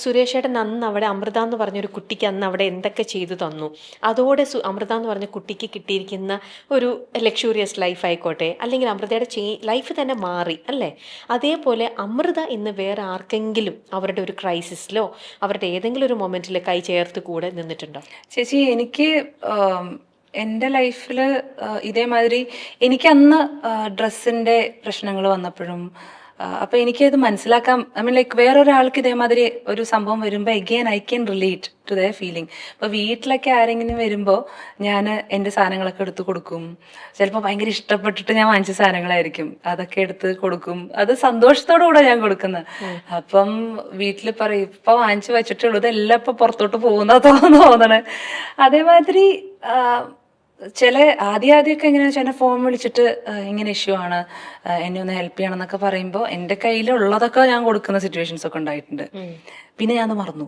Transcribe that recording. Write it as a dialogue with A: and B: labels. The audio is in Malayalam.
A: സുരേഷ് ഏട്ടൻ അന്ന് അവിടെ അമൃത എന്ന് പറഞ്ഞൊരു കുട്ടിക്ക് അന്ന് അവിടെ എന്തൊക്കെ ചെയ്തു തന്നു, അതോടെ അമൃത എന്ന് പറഞ്ഞ കുട്ടിക്ക് കിട്ടിയിരിക്കുന്ന ഒരു ലക്ഷൂറിയസ് ലൈഫ് ആയിക്കോട്ടെ, അല്ലെങ്കിൽ അമൃതയുടെ ലൈഫ് തന്നെ മാറി അല്ലേ? അതേപോലെ അമൃത ഇന്ന് വേറെ ആർക്കെങ്കിലും അവരുടെ ഒരു ക്രൈസിസിലോ അവരുടെ ഏതെങ്കിലും ഒരു മൊമെന്റിൽ കൈ ചേർത്ത് കൂടെ നിന്നിട്ടുണ്ടോ?
B: ചേച്ചി, എനിക്ക് എൻ്റെ ലൈഫിൽ ഇതേമാതിരി എനിക്ക് അന്ന് ഡ്രസ്സിൻ്റെ പ്രശ്നങ്ങൾ വന്നപ്പോഴും അപ്പം എനിക്കത് മനസ്സിലാക്കാം. ഐ മീൻ ലൈക്ക് വേറൊരാൾക്ക് ഇതേമാതിരി ഒരു സംഭവം വരുമ്പോൾ again I can relate to the feeling. ഇപ്പോൾ വീട്ടിലൊക്കെ ആരെങ്കിലും വരുമ്പോൾ ഞാൻ എൻ്റെ സാധനങ്ങളൊക്കെ എടുത്ത് കൊടുക്കും. ചിലപ്പോൾ ഭയങ്കര ഇഷ്ടപ്പെട്ടിട്ട് ഞാൻ വാങ്ങിച്ച സാധനങ്ങളായിരിക്കും, അതൊക്കെ എടുത്ത് കൊടുക്കും. അത് സന്തോഷത്തോടു കൂടെ ഞാൻ കൊടുക്കുന്നത്. അപ്പം വീട്ടിൽ പറയും, ഇപ്പം വാങ്ങിച്ചു വെച്ചിട്ടുള്ളൂ, ഇതെല്ലാം ഇപ്പം പുറത്തോട്ട് പോകുന്ന തോന്നണേ. അതേമാതിരി ചില ആദ്യമൊക്കെ എങ്ങനെയാണെന്ന് വെച്ചാൽ എന്നെ ഫോൺ വിളിച്ചിട്ട് ഇങ്ങനെ ഇഷ്യൂ ആണ്, എന്നെ ഒന്ന് ഹെൽപ്പ് ചെയ്യണം എന്നൊക്കെ പറയുമ്പോൾ എൻ്റെ കയ്യിലുള്ളതൊക്കെ ഞാൻ കൊടുക്കുന്ന സിറ്റുവേഷൻസ് ഒക്കെ ഉണ്ടായിട്ടുണ്ട്. പിന്നെ ഞാൻ മറന്നു.